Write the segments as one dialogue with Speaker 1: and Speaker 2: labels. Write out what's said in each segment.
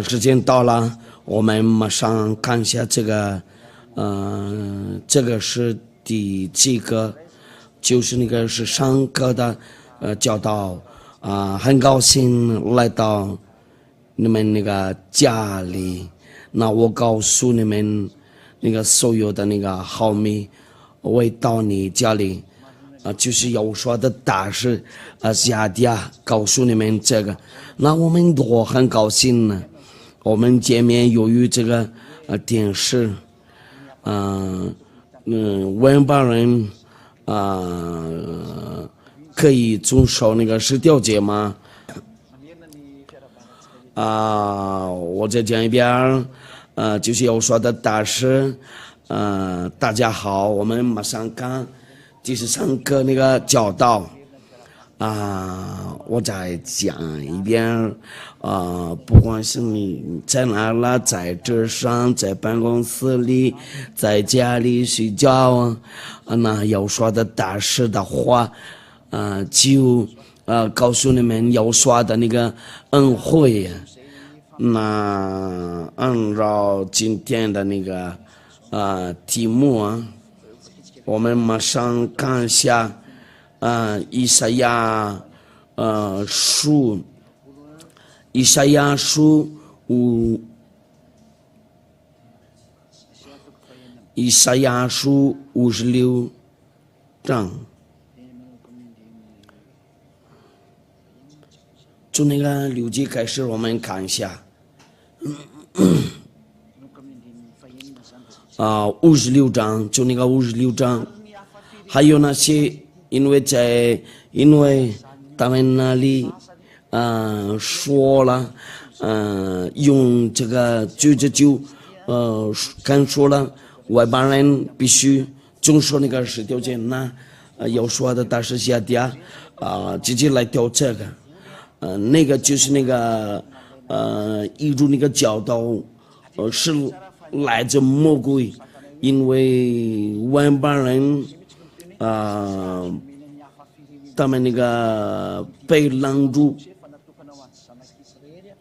Speaker 1: 时间到了，我们马上看一下这个，这个是第几个？就是那个是上课的教导很高兴来到你们那个家里。那我告诉你们，那个所有的那个好米，我会到你家里。就是有说的大事下地告诉你们这个，那我们都很高兴呢。我们见面由于这个电视，外邦人可以遵守那个十条诫吗？我再讲一遍，就是有说的大事，大家好，我们马上看。就是上课那个教导我再讲一遍不管是你在哪了，在这上，在办公室里，在家里睡觉那要说的大事的话就告诉你们要说的那个恩惠。那按照今天的那个题目我们马上看一下，以赛亚书56章，从那个6节开始，我们看一下。56章，就那个56章，还有那些因为他们那里说了用这个999刚说了外邦人必须遵守那个10条诫，那要说的大事下地直接来调这个那个就是那个一如那个教导是来自魔鬼，因为外邦人他们那个被拦住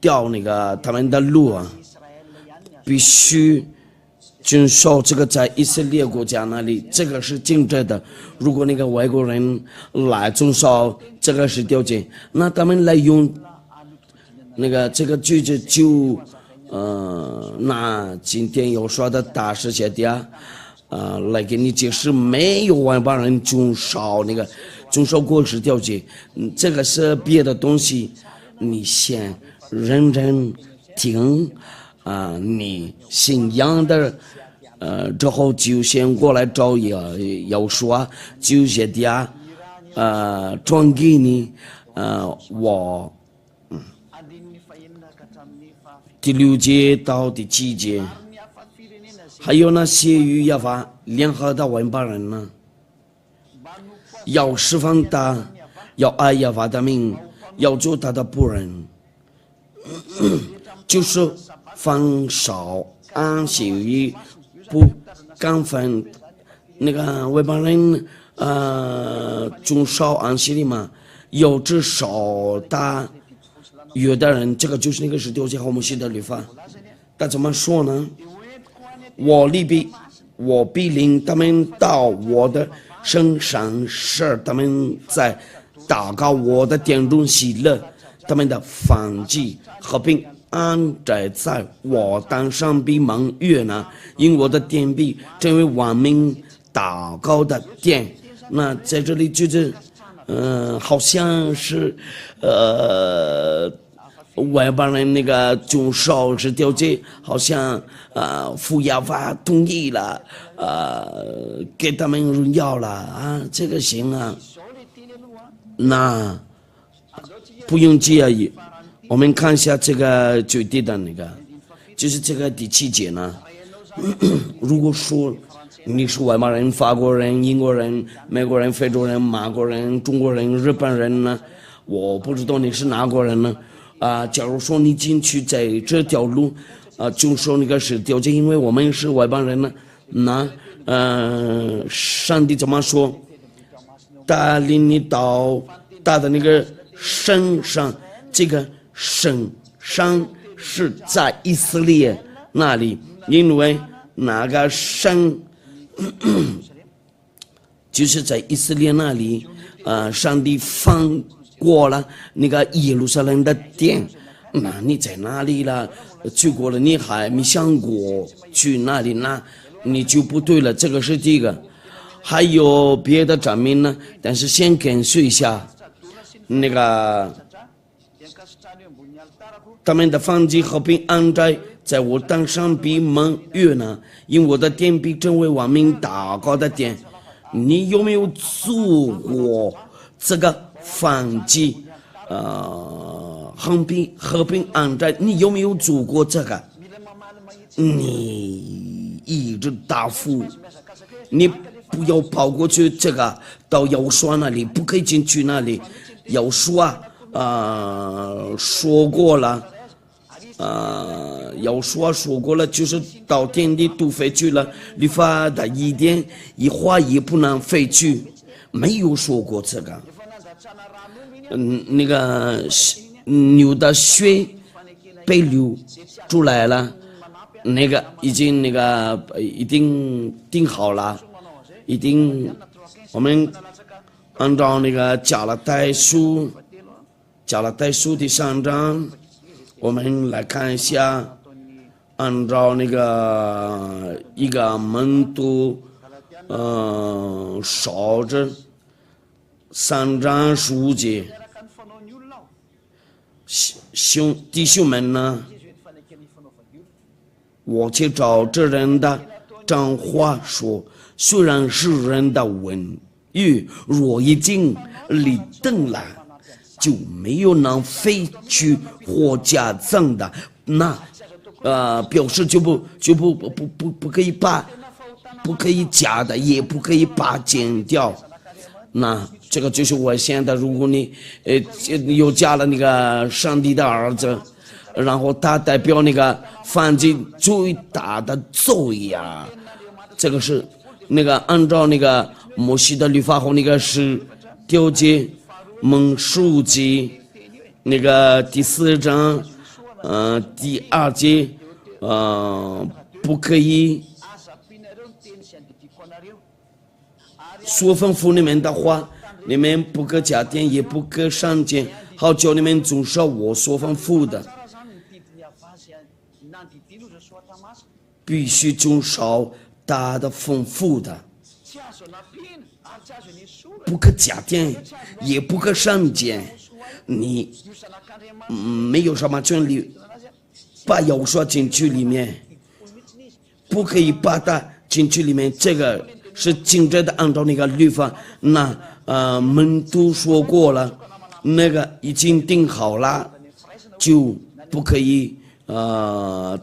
Speaker 1: 掉那个他们的路必须遵守这个在以色列国家那里，这个是禁止的。如果那个外国人来遵守这个10条诫，那他们来用那个这个999那今天有说的大事下地来给你解释，没有外邦人遵守过10条诫，这个是别的东西，你先认真听你信仰的之后就先过来找要说就下地转给你我第6节到第7节，还有那些与亚法联合的外邦人呢，要释放他，要爱亚法的命，要做他的仆人，就是放少安息日不干犯那个外邦人遵守安息日嘛，有至少他约的人，这个就是那个10条诫和摩西的律法。他怎么说呢？我必领他们到我的身上，使他们在祷告我的殿中喜乐，他们的燔祭和平安在我当上必蒙悦纳，因我的殿必成为万民祷告的殿。那在这里就是好像是外邦人那个遵守10条诫，好像父亚法同意了给他们荣耀了这个行那不用介意。我们看一下这个最低的那个，就是这个第7节呢。如果说你是外邦人，法国人、英国人、美国人、非洲人、马国人、中国人、日本人呢，我不知道你是哪国人呢假如说你进去在这条路遵守那个10条诫，因为我们是外邦人呢，那上帝怎么说？带领你到他的那个身上，这个身上是在以色列那里，因为那个神就是在以色列那里，上帝放过了那个耶路撒冷的殿。那你在哪里了？去过了，你还没想过去那里呢？你就不对了。这个是第一个。还有别的证明呢，但是先跟随一下那个他们的燔祭和平安斋，在我当上比蒙悦呢，因我的殿比成为万民祷告的殿。你有没有做过这个燔祭？和平安斋，你有没有做过这个？你一直答复，你不要跑过去，这个到姚刷那里，不可以进去那里。姚刷说过了，姚刷说过了，就是到天地都废去了，律法的一点一划也不能废去，没有说过这个。那个牛的血被流出来了，那个已经一定定好了，一定我们按照那个加拉太书第3章，我们来看一下，按照那个一个门徒烧着3章15节。弟兄们呢，我却照这人的真话说，虽然是人的文语，若已经立定了，就没有能废去或加增的，那表示就不可以把，不可以加的，也不可以把减掉。那这个就是我想的，如果你又加了那个上帝的儿子，然后他代表那个犯罪最大的罪呀，这个是那个按照那个摩西的律法和那个是9节蒙书记那个第4章第2节不可以说吩咐你们的话，你们不可加添，也不可删减，好叫你们遵守我所吩咐的。必须遵守他的吩咐的，不可加添，也不可删减。你没有什么权利把要说进去里面，不可以把它进去里面。这个是精准的按照那个律法，那门都说过了，那个已经定好了，就不可以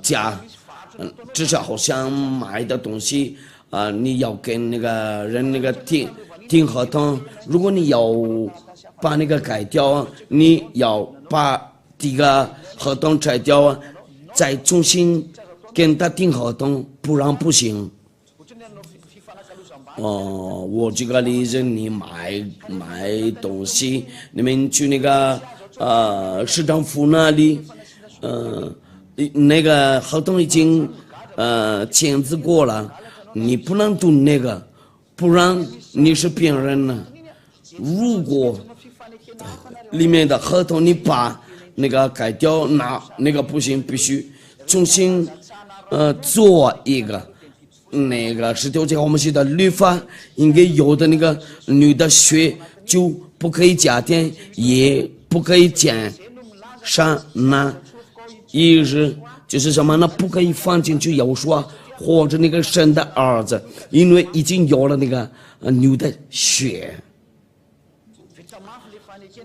Speaker 1: 加。至少好像买的东西你要跟那个人那个订合同，如果你要把那个改掉，你要把这个合同拆掉，再重新跟他订合同，不然不行。我举个例子，你买东西，你们去那个市政府那里，那个合同已经签字过了，你不能读那个，不然你是骗人了。如果里面的合同你把那个改掉，那个不行，必须重新做一个。那个19节我们写的律法应该有的那个女的血就不可以加添，也不可以减上，那意思就是什么呢？不可以放进去要说或者那个神的儿子，因为已经有了那个牛的血，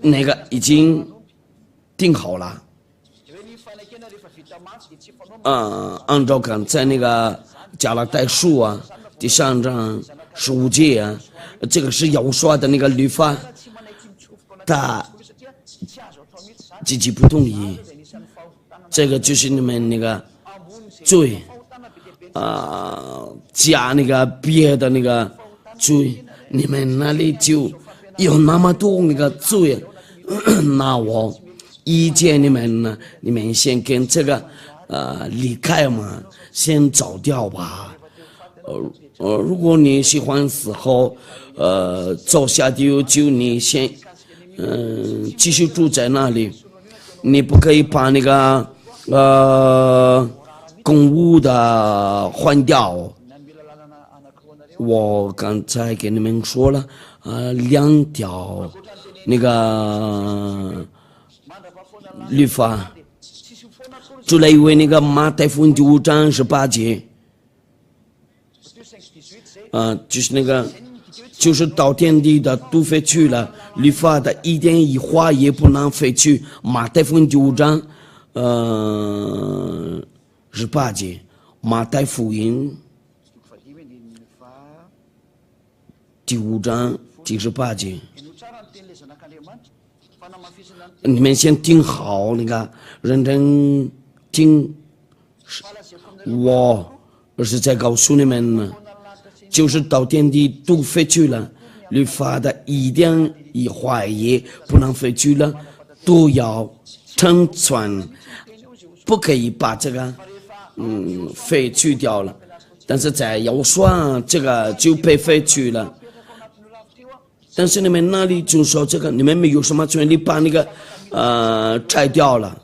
Speaker 1: 那个已经定好了。按照刚才那个加拉太书第3章15节这个是要说的那个律法，他自己不同意，这个就是你们那个罪加那个别的那个罪，你们那里就有那么多那个罪，那我意见，你们先跟这个离开嘛，先走掉吧。如果你喜欢死后走下地就你先继续住在那里，你不可以把那个公屋的换掉。我刚才给你们说了2条那个律法，就来为那个马太福音第5章18节，就是那个就是到天地的都废去了，律法的一点一划也不能废去。马太福音第5章18节，马太福音第5章第18节，你们先听好，那个认真听，我是在告诉你们呢，就是到天地都废去了，律法的一点一划也不能废去了，都要成全，不可以把这个废去掉了。但是在要算这个就被废去了。但是你们那里就说这个，你们没有什么权利把那个拆掉了。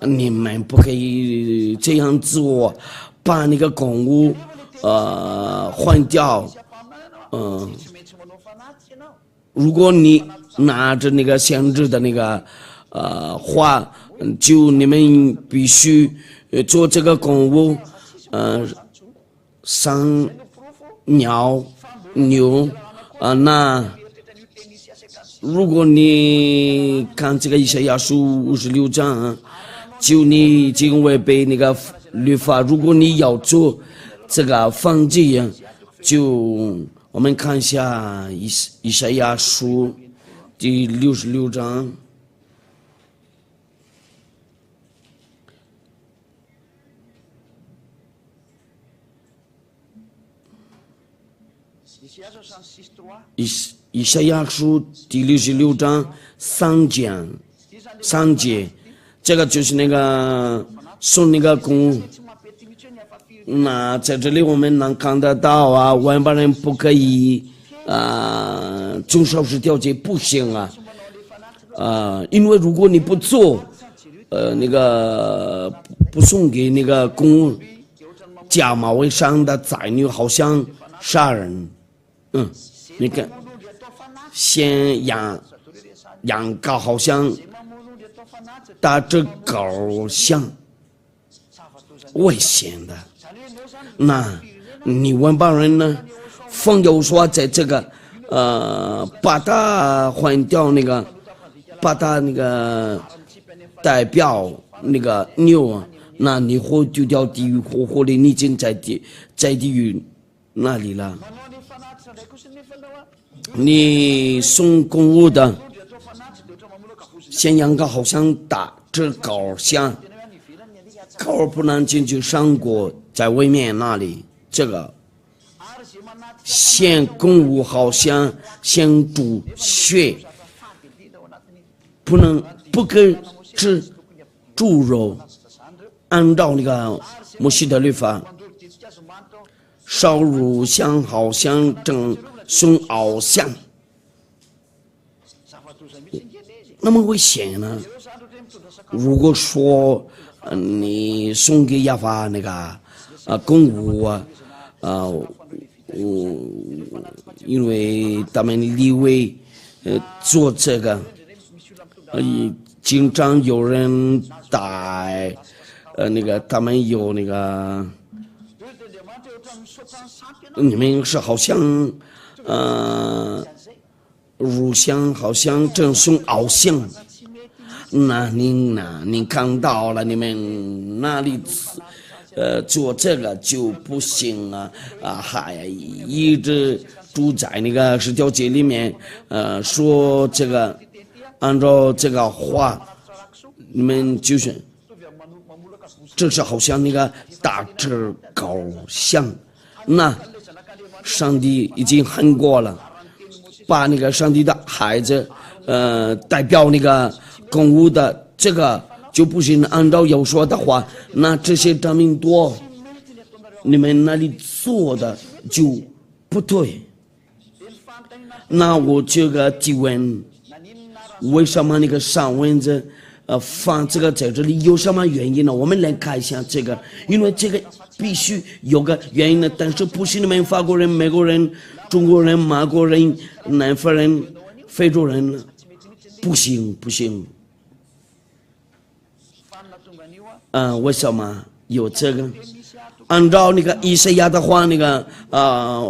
Speaker 1: 你们不可以这样子把那个公屋换掉。如果你拿着那个限制的那个话，就你们必须做这个公屋上鸟牛那如果你看这个以赛亚书56章，就你已经违背那个律法，如果你要做这个犯罪，就我们看一下以赛亚书第66章。以赛亚书第66章3节，这个就是那个送那个公。那在这里我们能看得到外邦人不可以遵守十条诫，不行因为如果你不做那个不送给那个公假冒为善的宰女，好像杀人。你看，先养狗，好像打着狗像危险的。那你外邦人呢？风有说在这个把它换掉那个，把它那个代表那个牛，那你会丢掉地狱火火里，你已经在地狱那里了。你送公物的先养狗，好像打着狗像，狗不能进去上过，在外面那里，这个先公物好像先煮血，不可以吃猪肉，按照那个摩西的律法，烧乳香好像正送偶像，那么危险呢？如果说你送给亚法那个公物因为他们立位做这个经常有人带那个他们有那个你们是好像乳香好像正送偶像，那您看到了，你们那里做这个就不行还一直住在那个十条诫里面说这个按照这个话，你们就是这是好像那个打着狗像，那上帝已经恨过了。把那个上帝的孩子，代表那个公务的，这个就不行。按照有说的话，那这些证明多，你们那里做的就不对。那我这个提问，为什么那个上蚊子放这个在这里有什么原因呢？我们来看一下这个，因为这个必须有个原因的，但是不是你们法国人、美国人、中国人、马国人、南非人、非洲人，不行不行。为什么有这个？按照那个以赛亚的话，那个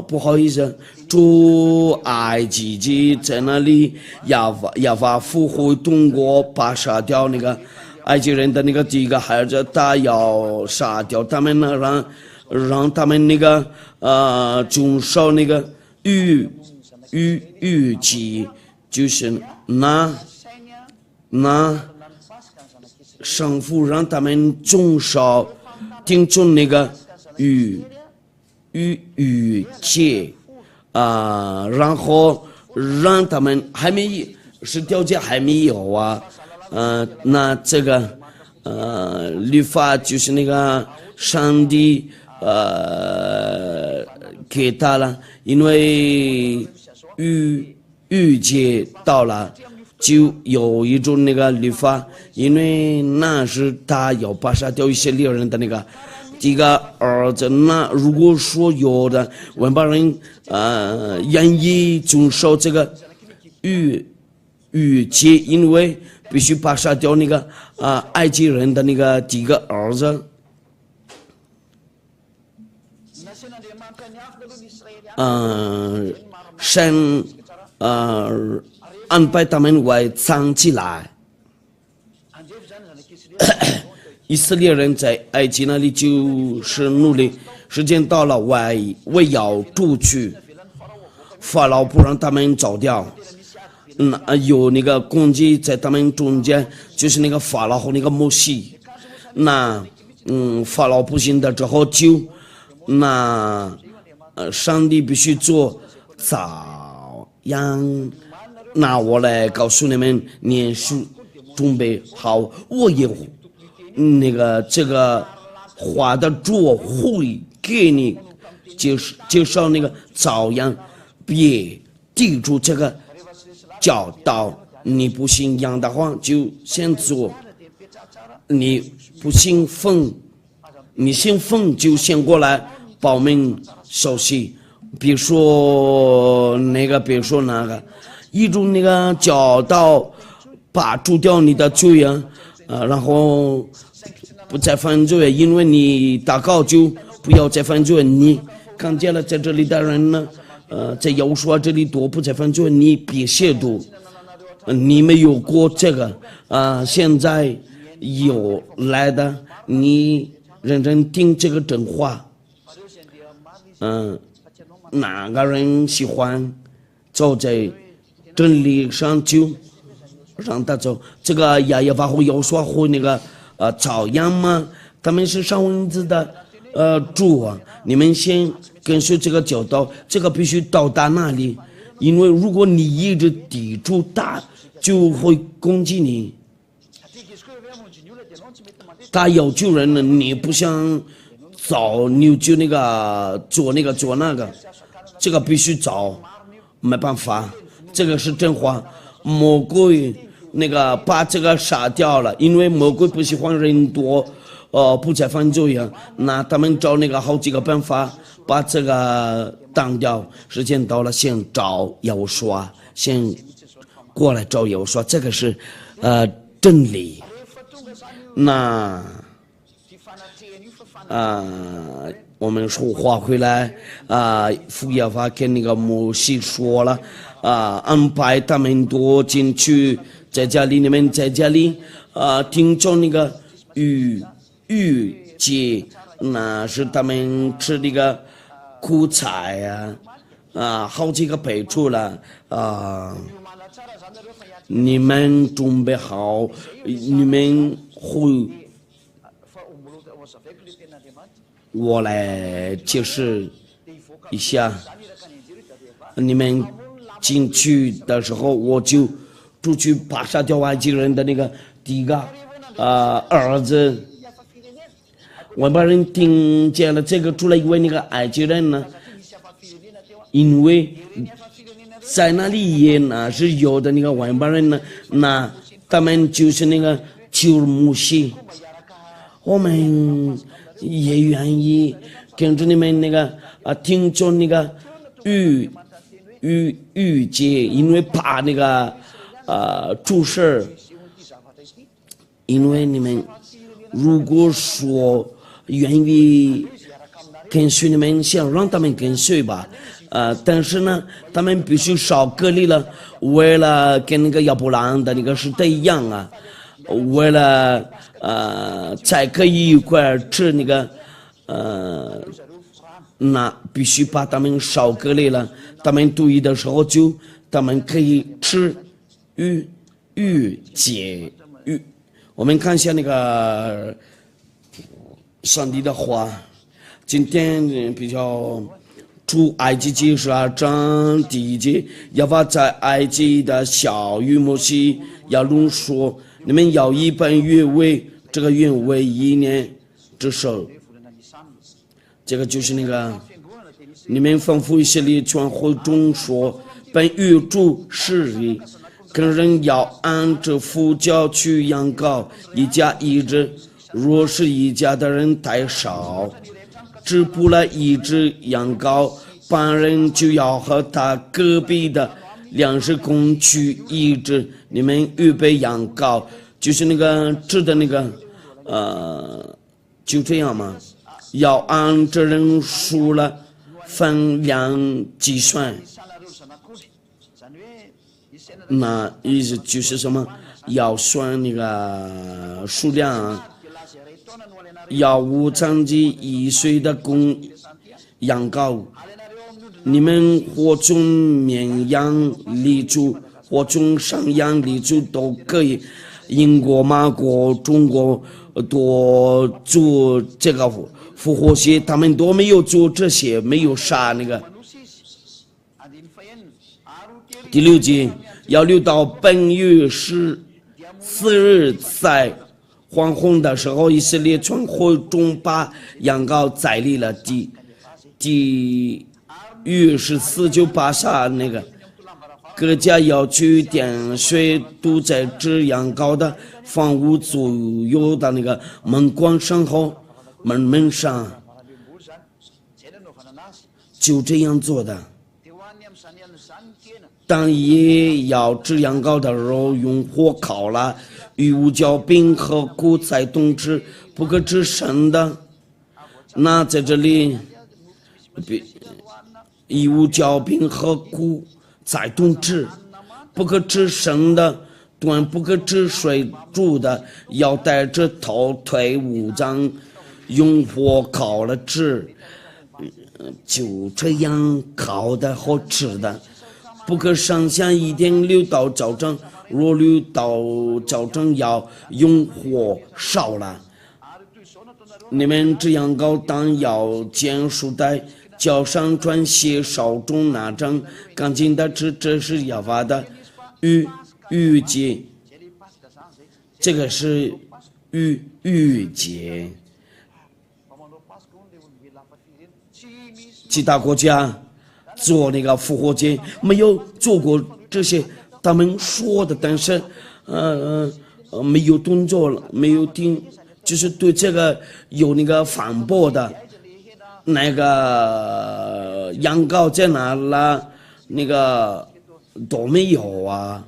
Speaker 1: 不好意思，出埃及记在那里亚法复活，通过把杀掉那个埃及人的那个第一个孩子，他要杀掉他们呢，让他们那个遵守那个预期，就是那神父让他们遵守听从那个预期然后让他们还没是条件还没有啊，那这个律法就是那个上帝给他了，因为预期到了。就有一种那个律法，因为那是他要把杀掉以色列人的那个第一个儿子。那如果说有的外邦人愿意遵守这个预期，因为必须把杀掉那个埃及人的那个第一个儿子。神安排他们为藏起来。以色列人在埃及那里就是努力，时间到了为要出去，法老不让他们走掉。有那个攻击在他们中间，就是那个法老和那个摩西。那法老不行的之后上帝必须做早样。那我来告诉你们，你是准备好，我也那个这个话的主会给你介绍那个照样，别记住这个教导。你不信仰的话就先做，你不信奉，你信奉就先过来报名熟悉。比如说那个一种那个教导，把除掉你的罪然后不再犯罪，因为你祷告就不要再犯罪。你看见了在这里的人呢，在耶和华这里多不再犯罪，你别亵渎。你没有过这个现在有来的，你认真听这个真话。哪个人喜欢走在真理上就让他走。这个耶和华会有说会那个照样吗？他们是上蚊子的主啊，你们先跟随这个教导，这个必须到达那里，因为如果你一直抵触他，就会攻击你。他要救人了，你不想走，你就那个做那个，这个必须走，没办法。这个是真话。魔鬼那个把这个杀掉了，因为魔鬼不喜欢人多，不再犯罪呀。那他们找那个好几个办法把这个挡掉。时间到了，先找耶和华，先过来找耶和华，这个是真理。那我们说话回来父耶和华跟那个摩西说了安排他们多进去，在家里你们在家里听从那个预计，那是他们吃那个苦菜好几个备注了你们准备好，你们会。我来解释一下，你们进去的时候，我就出去把杀掉埃及人的那个第一个儿子。外邦人听见了这个，出来以为那个埃及人呢，因为在那里也呢是有的那个外邦人呢，那他们就是那个求摩西，我们也愿意跟着你们那个听着那个预节，因为怕那个出事，因为你们如果说愿意跟随你们，想让他们跟随吧，但是呢，他们必须少隔离了，为了跟那个亚伯兰的那个时代一样啊，为了才可以一块吃那个那必须把他们少隔离了。他们读医的时候他们可以吃预节。我们看一下那个上帝的话，今天比较出埃及记12章第1节，耶和华在埃及的小谕摩西亚伦说：你们要以本月为这个月为1年之首。这个就是那个你们吩咐以色列全会众说：本月主是日，个人要按着父教去羊羔一家一只，若是一家的人太少，只捕了一只羊羔，半人就要和他隔壁的20公取一只。你们预备羊羔，就是那个指的那个就这样嘛，要按着人数了分量计算。那意思就是什么？要算那个数量，要无长期1岁的公羊羔，你们或种绵羊、犁猪，或种山羊、犁猪都可以。英国、马国、中国都做这个复活节，他们都没有做这些，没有杀那个。第6节，要留到本月14日，在黄昏的时候，以色列全会众把羊羔宰立了。第月14就把杀那个。各家要去点水，都在这羊羔的房屋左右的那个门关上后，门上就这样做的。但也要吃羊羔的肉，用火烤了，与五角饼和菇菜冬吃，不可吃生的。那在这里，与五角饼和菇菜冬吃，不可吃生的，端不可吃水煮的，要带着头腿五脏，用火烤了吃，就这样烤的好吃的。不可上下一点留到早上，若留到早上要用火烧了。你们这样高当要剪束带，脚上穿鞋，手中拿杖，干净的吃，这是耶和华的逾节。这个是逾节。其他国家做那个复活节没有做过这些，他们说的，但是没有动作了，没有听，就是对这个有那个反驳的。那个羊羔在哪了？那个都没有啊。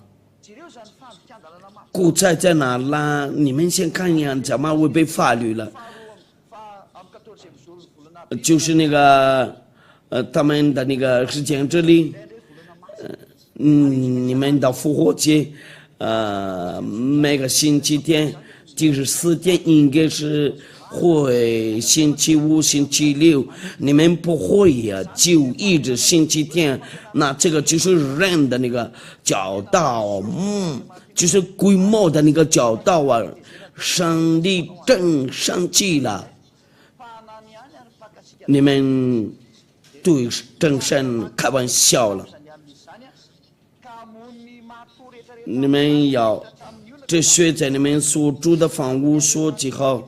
Speaker 1: 韭菜在哪啦？你们先看一眼，怎么违背法律了？就是那个他们的那个时间这里，你们的复活节，每个星期天第14天应该是会星期5、星期6，你们不会呀，就一直星期天。那这个就是人的那个教导，就是规模的那个教导啊，上帝真生气了。你们对真神开玩笑了。你们要这血在你们所住的房屋所记号，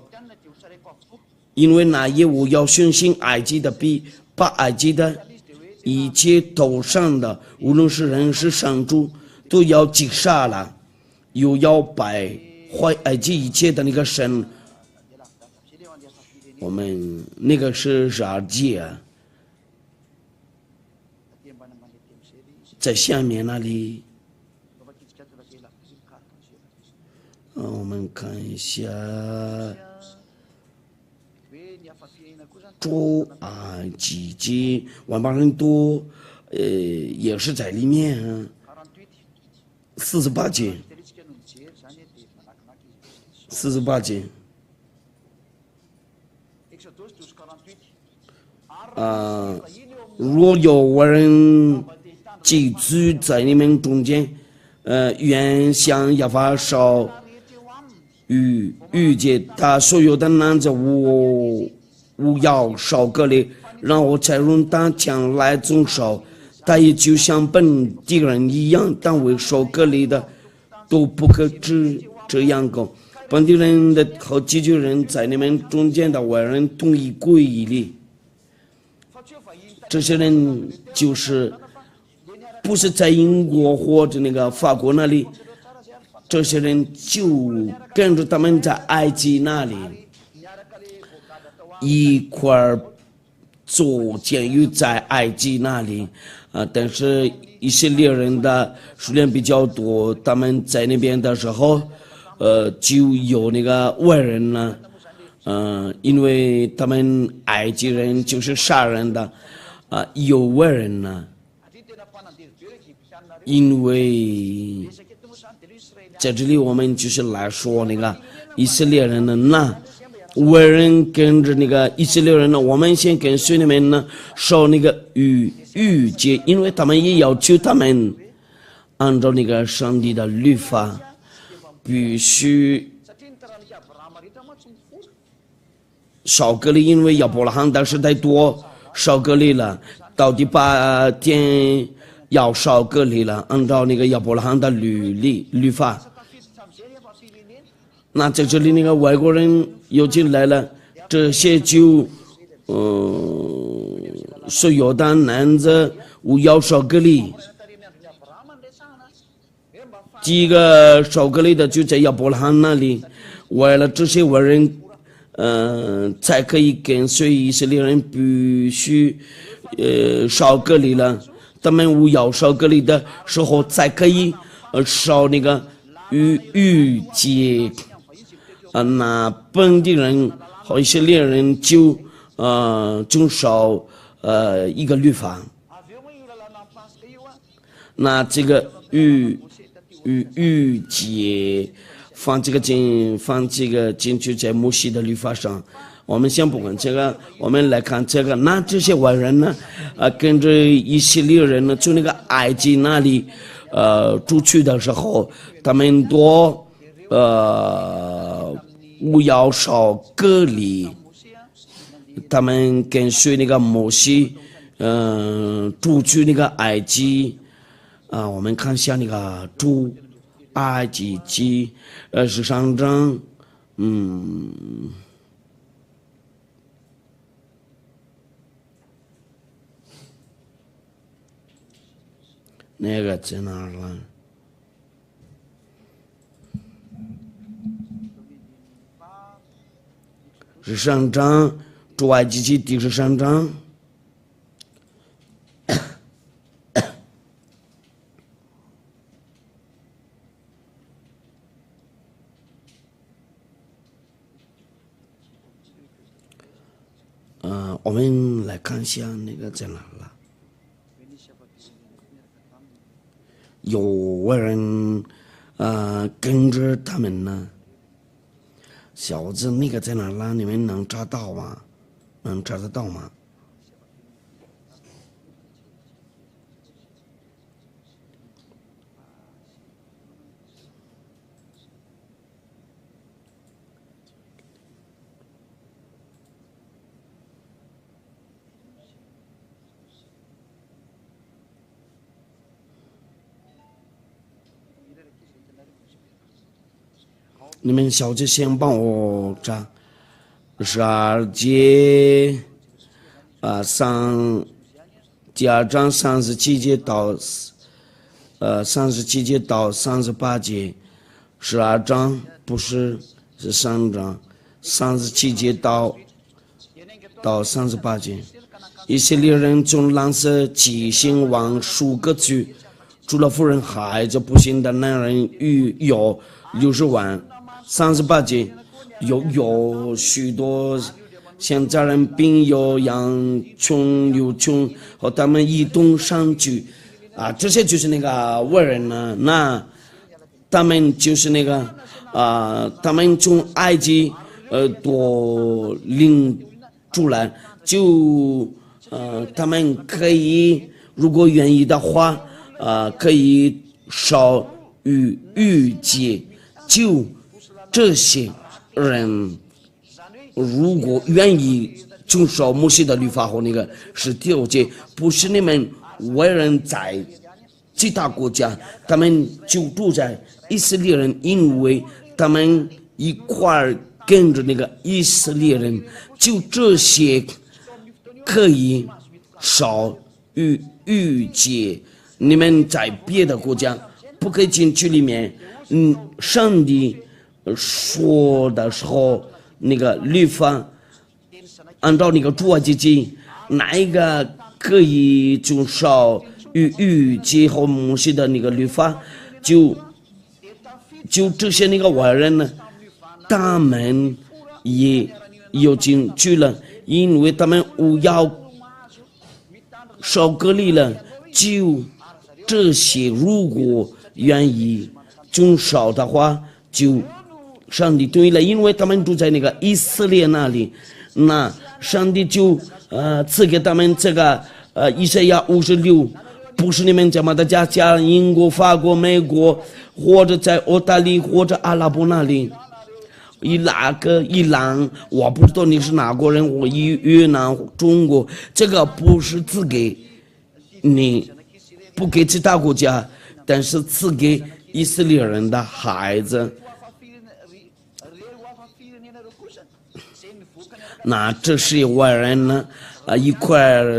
Speaker 1: 因为那业务要相信埃及的比把埃及的一切头上的，无论是人是牲畜，都要击杀了，又要败坏埃及一切的那个神。我们那个是啥节啊？在下面那里，我们看一下，出埃及记万八人多，也是在里面啊，48节，48节。若有外人寄居在你们中间，愿向亚法烧遇见他所有的男子无要烧割礼，让我才用大枪来总烧，他也就像本地人一样，但为烧割礼的都不可这样搞。本地人的和寄居人在你们中间的外人同一归一里。这些人就是不是在英国或者那个法国那里，这些人就跟着他们在埃及那里一块儿做监狱，在埃及那里但是以色列人的数量比较多，他们在那边的时候就有那个外人呢因为他们埃及人就是杀人的有外人呢，因为在这里我们就是来说那个以色列人的那外人跟着那个以色列人呢，我们先跟随你们呢受那个逾节，因为他们也要求他们按照那个上帝的律法，必须烧割礼，因为亚伯拉罕当时太多烧割礼了，到第8天要烧割礼了，按照那个亚伯拉罕的律法。那在这里那个外国人又进来了，这些就所有的男子无要烧割礼。第一个烧割礼的就在亚伯拉罕那里，为了这些外人才可以跟随以色列人必须烧割礼了，他们无要烧割礼的时候才可以烧那个逾节那本地人和以色列人就遵守一个律法，那这个逾节放这个进去在摩西的律法上。我们先不管这个，我们来看这个。那这些外人呢，跟着以色列人呢，从那个埃及那里出去的时候，他们都无要烧割礼，他们跟随那个摩西，出去那个埃及我们看一下那个出埃及记23章，那个在哪儿了？13章，出埃及记第13章。我们来看一下那个在哪了。有外人跟着他们呢。小子，那个在哪了？你们能查到吗？能查得到吗？你们小姐先帮我查12节第2章37节到37节到38节，12章不是3章，37节到38节。以色列人从蓝色寄信往数个去，除了妇人孩子不幸的男人有60万。38节有许多现在人病有养穷有穷，和他们移动上去这些就是那个外人呢。那他们就是那个他们从埃及多领出来，就他们可以如果愿意的话可以少逾节。就这些人如果愿意遵守摩西的律法和那个19节，不是你们外人在其他国家，他们就住在以色列人，因为他们一块儿跟着那个以色列人，就这些可以少逾节。你们在别的国家不可以进去里面，上帝说的时候，那个律法按照那个出埃及记，哪一个可以就少逾节和摩西的那个律法，就这些那个外人呢，他们也有进去了，因为他们要受隔离了。就这些如果愿意遵守的话，就上帝对了，因为他们住在那个以色列那里，那上帝就赐给他们这个以赛亚56，不是你们这么的家英国法国美国或者在澳大利亚或者阿拉伯那里，伊朗我不知道你是哪国人，我越南中国，这个不是赐给你，不给其他国家，但是赐给以色列人的孩子。那这些外人呢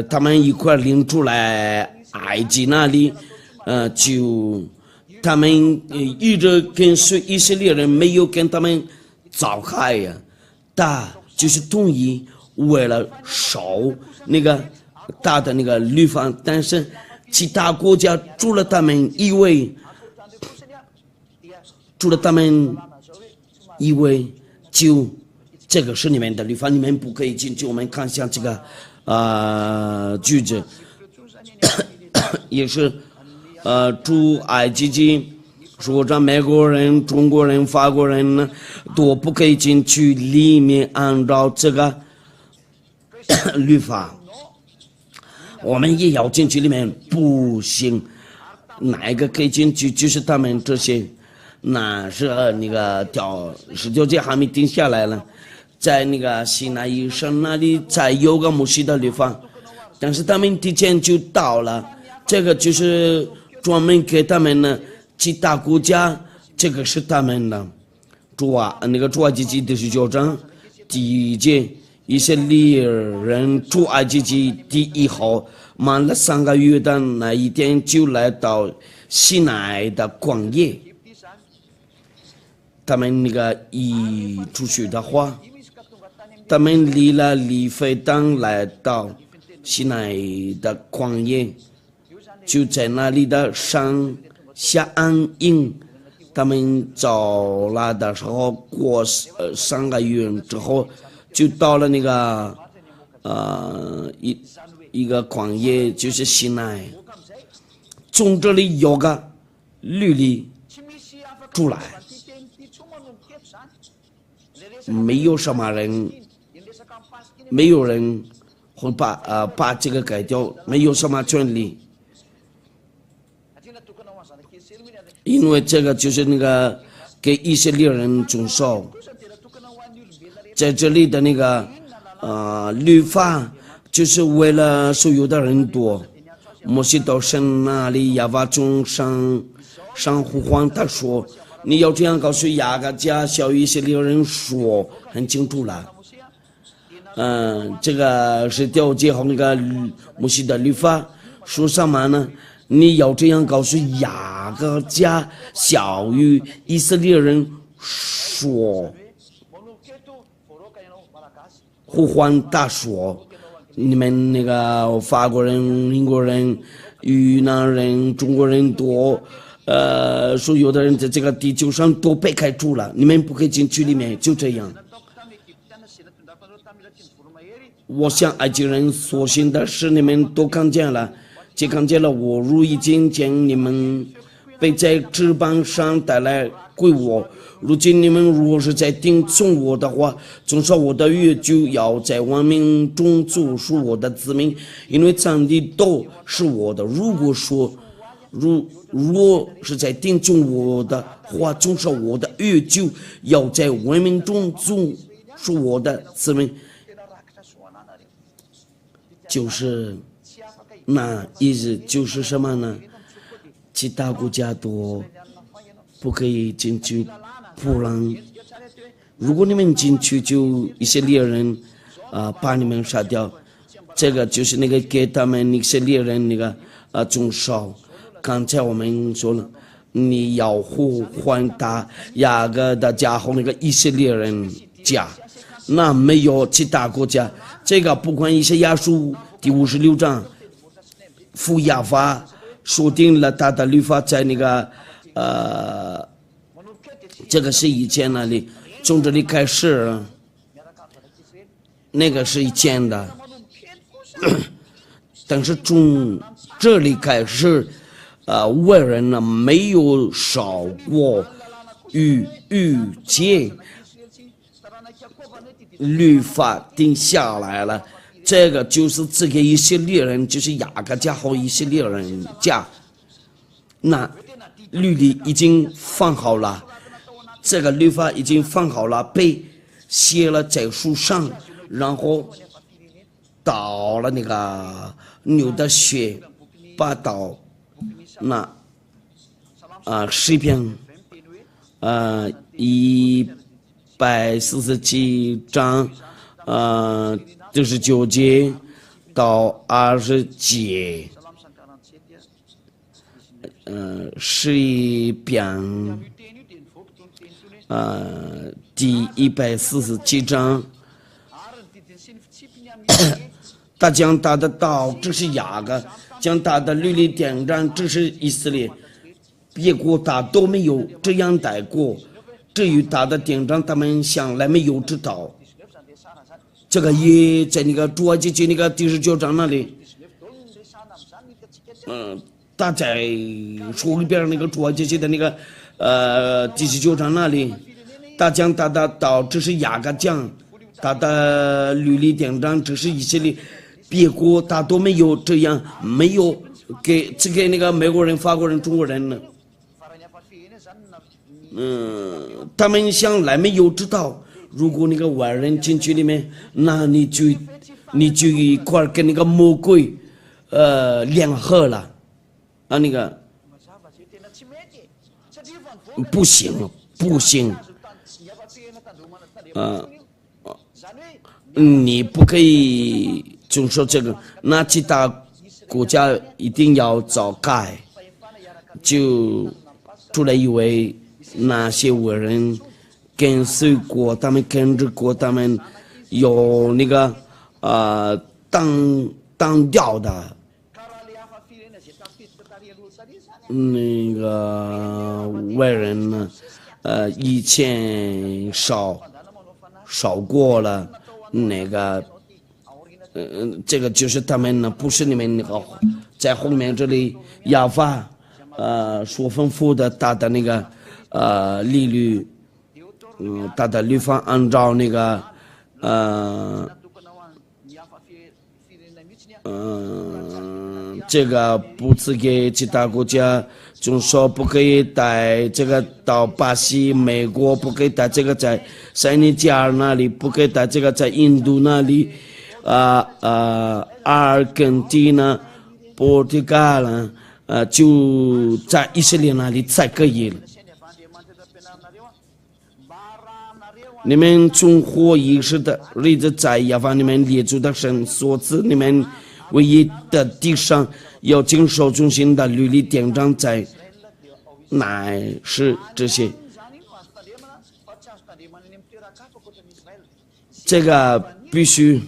Speaker 1: 他们一块领出来埃及那里就他们一直跟随以色列人，没有跟他们走开呀，他就是同意为了守那个大的那个律法，但是其他国家除了他们以为就这个是你们的律法，你们不可以进去。我们看一下这个句子也是出埃及记说着美国人中国人法国人呢都不可以进去，里面按照这个律法我们也要进去，里面不行。哪一个可以进去，就是他们这些，那是那个19节还没定下来了，在那个西奈山那里才有个摩西的律法，但是他们提前就到了，这个就是专门给他们的其他国家，这个是他们的。出埃及记第19章第1节，以色列人出埃及记第1号，满了3个月的那一天，就来到西奈的旷野。他们那个一出去的话，他们离了利非当来到西奈的旷野，就在那里的山下安营。他们走了的时候，过3个月之后，就到了那个一个旷野，就是西奈。从这里有个律例出来，没有什么人，没有人会把这个改掉，没有什么权利。因为这个就是那个给以色列人遵守，在这里的那个律法就是为了所有的人多。摩西到神那里，亚巴从上呼唤他说：“你要这样告诉雅各家小以色列人说，很清楚了。这个是调节好那个摩西的律法，说什么呢？你要这样告诉雅各家小以色列人说，呼唤大说，你们那个法国人、英国人、越南人、中国人多，所有的人在这个地球上都被开除了，你们不可以进去里面，就这样。我向埃及人所行的事，你们都看见了，既看见了我如已经将你们被在翅膀上带来归我。如今你们如果是在听从我的话，遵守我的约，就要在万民中做属我的子民，因为上帝都是我的。如果是在听从我的话，遵守我的约，就要在万民中做属我的子民。就是那意思就是什么呢？其他国家都不可以进去，不然如果你们进去，就以色列人把你们杀掉。这个就是那个给他们以色列人那个遵守。刚才我们说了，你要呼唤他雅各的家和那个以色列人家，那没有其他国家。这个不管以赛亚书第56章，父亚法说定了他的律法，在那个这个是以前那里，从这里开始，那个是以前的，但是从这里开始，外人呢没有少过逾节。律法定下来了，这个就是这个以色列人，就是雅各家和以色列人家，那律例已经放好了，这个律法已经放好了，被写了在书上，然后倒了那个牛的血，把倒那诗篇147章19节到20节，诗篇第147章，他将他的道，这是雅各，将他的律例典章，这是以色列，别国他都没有这样带过。至于他的典章，他们向来没有知道。这个也在那个出埃及记那个第19章那里，他在书里边那个出埃及记的那个第19章那里，他讲他的道，这是雅各讲，他的律例典章，这是以色列，别国他都没有这样，没有只给那个美国人、法国人、中国人呢。他们向来没有知道，如果那个外人进去里面，那你就一块跟那个魔鬼联合了，那个不行，你不可以就说这个，那其他国家一定要早改，就出来以为那些伟人跟随过，他们跟着过，他们有那个当掉的那个外人呢，以前少过了那个，这个就是他们呢，不是你们那个在后面这里亚法所吩咐的他的那个利率，他的律法按照那个这个不是给其他国家，就说不可以带这个到巴西、美国，不可以带这个在塞内加尔那里，不可以带这个在印度那里，阿尔根廷呢、波提加了，就在以色列那里才可以了。你们存活一世的日子，在亚法你们列祖的神所赐你们唯一的地上，要经受中心的律例典章，在乃是这些。这个必须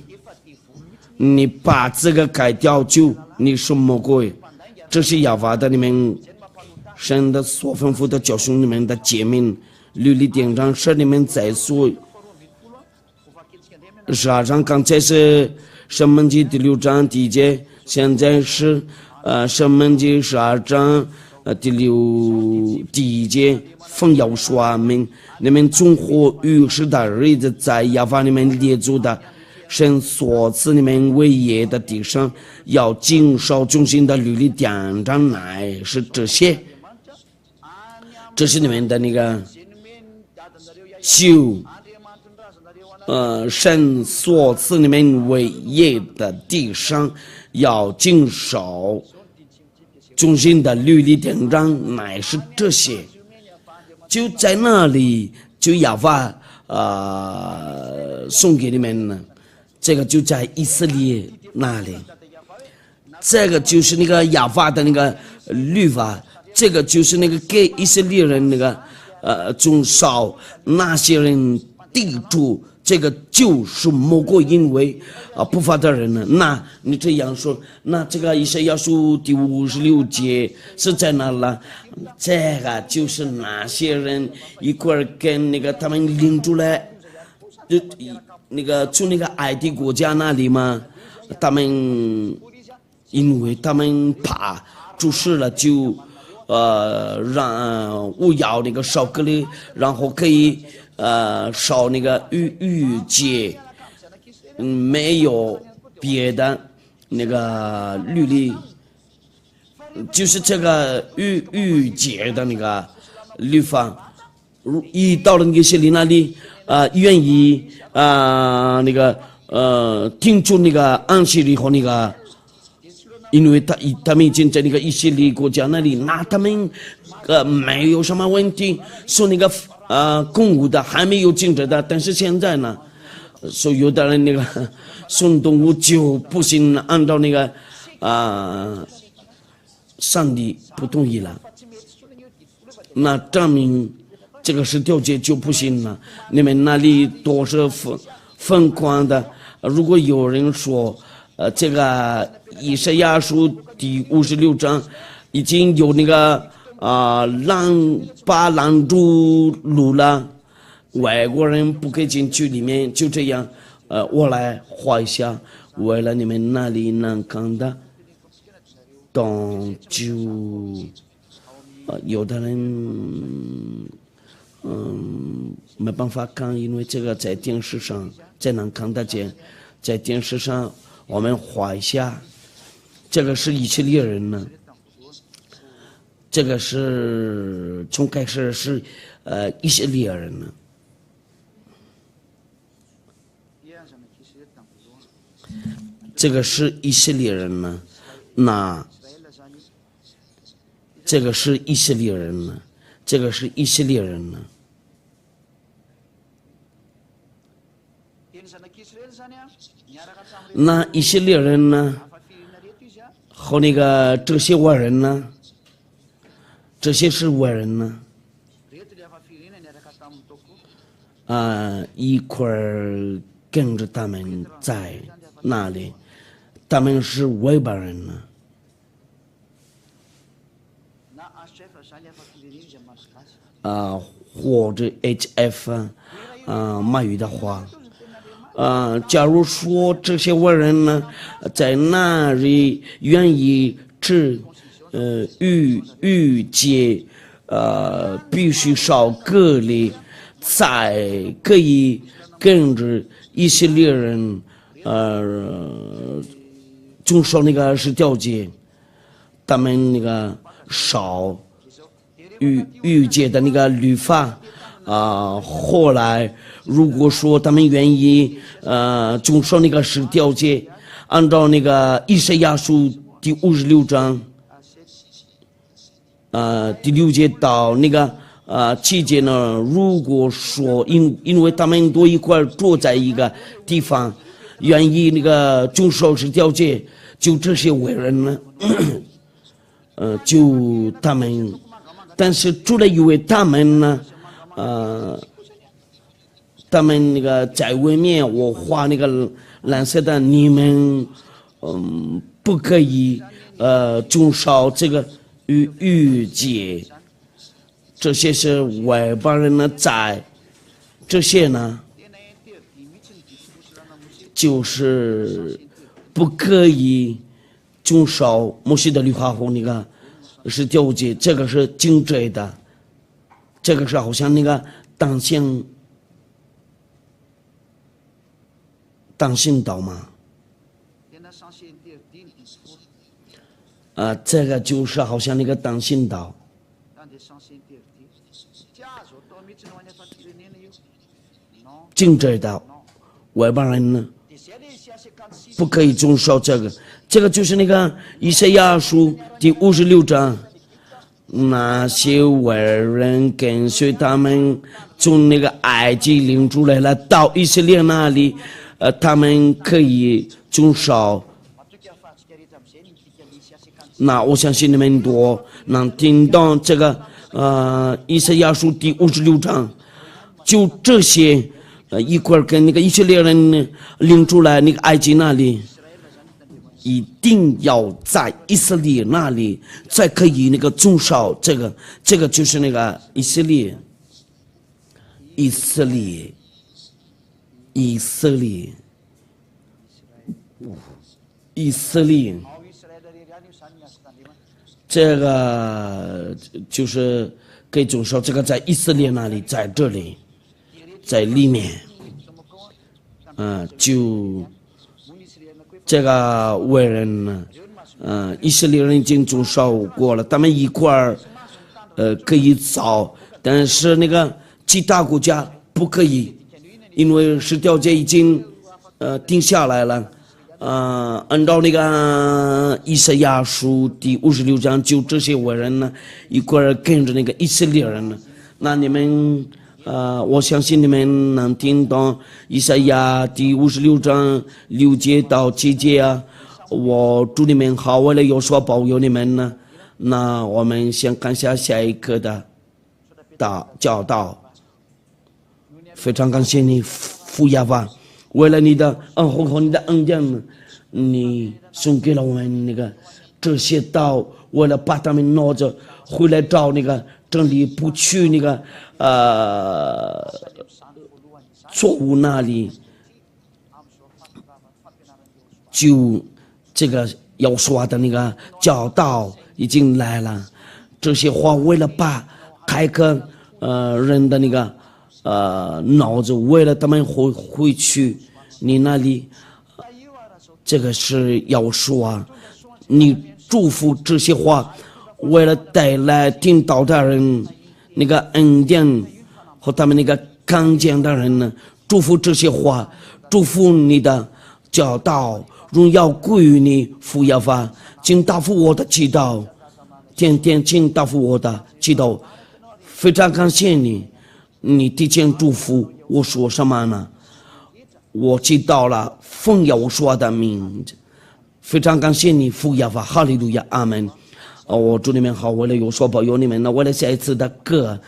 Speaker 1: 你把这个改掉，就你是魔鬼。这是亚法的你们神的所吩咐的教训你们的诫命律例典章，是你们在所12章，刚才是申命记第6章第1节，现在是申命记12章第1节，奉要说明你们存活于世的日子，在亚法你们列祖的神所赐你们为业的地上，要经受中心的律例典章，乃是这些。这是你们的那个修神所赐你们为业的地上，要经受中心的律例典章，乃是这些。就在那里，就亚法送给你们呢。这个就在以色列那里，这个就是那个亚法的那个律法，这个就是那个给以色列人那个中少那些人地主，这个就是魔鬼因为不法的人呢。那你这样说，那这个以赛亚书第56节是在哪了？这个就是那些人一块儿跟那个他们领出来，那个从那个埃及国家那里嘛，他们因为他们怕出事了，就让我要那个烧割礼，然后可以烧那个逾节，没有别的那个律例，就是这个逾节的那个律法，一到了那个以色列那里。愿意那个听出那个安息日和那个，因为他们已经在那个以色列国家那里，那他们没有什么问题，说那个公务的还没有禁止的，但是现在呢，说有的人那个送动物就不行，按照那个上帝不同意了，那证明。这个是调节就不行了，你们那里都是疯狂的。如果有人说，这个以赛亚书第56章已经有那个拦住路了，外国人不可以进去里面，就这样，我来画一下，为了你们那里能看的，就有的人。没办法看，因为这个在电视上才能看得见。在电视上，我们画一下，这个是以色列人呢，这个是从开始是以色列人呢。这个是以色列人呢，那这个是以色列人呢，这个是以色列人呢。那以色列人呢，和那个这些外人呢，这些是外人呢，一块儿跟着他们在那里，他们是外邦人呢。或者 HF 马语的话。假如说这些外人呢，在那里愿意吃逾节，必须烧割礼，才可以跟着以色列人遵守那个十条节，他们那个烧逾节的那个律法。后来如果说他们愿意遵守那个十条节，按照那个以赛亚书第56章第6节到那个期间呢，如果说因为他们都一块住在一个地方，愿意那个遵守十条诫，就这些伟人呢，就他们，但是除了因为他们呢，他们那个在外面我画那个蓝色的，你们不可以遵守这个逾节。这些是外邦人的债，这些呢，就是不可以遵守摩西的律法和那个十条诫，这个是禁止的，这个是好像那个当信道嘛，这个就是好像那个当信道。禁止的外邦人呢，不可以遵守这个。这个就是那个以赛亚书第56章，那些外人跟随他们从那个埃及领出来了，到以色列那里，他们可以遵守。那我相信你们都能听到这个以赛亚书第56章，就这些。一块跟那个以色列人领出来那个埃及那里，一定要在以色列那里才可以那个遵守这个就是那个以色列，这个就是可以遵守这个在以色列那里，在这里。在里面，就这个外人呢，以色列人已经遵守过了，他们一块儿，可以走，但是那个其他国家不可以，因为十条诫已经定下来了，按照那个以赛亚书第56章，就这些外人呢一块儿跟着那个以色列人呢，那你们。我相信你们能听懂以赛亚第56章6节到7节啊！我祝你们好，为了有所保佑你们呢。那我们先看下一课的教导。非常感谢你，父亚巴，为了你的恩惠和你的恩典呢，你送给了我们那个这些道，为了把他们拿着回来找那个真理，不去那个错误那里，就这个要说的那个教导已经来了。这些话为了把开课人的那个脑子，为了他们回去你那里，这个是要说啊，你祝福这些话。为了带来听到的人那个恩典和他们那个刚强的人呢，祝福这些话，祝福你的教导，荣耀归于你，父亚法，请答复我的祈祷，天天请答复我的祈祷。非常感谢你，你提前祝福我说什么呢？我祈祷了奉耶和华的名字，非常感谢你，父亚法，哈利路亚，阿门。我祝你们好，为了有所保佑你们呢，为了下一次的课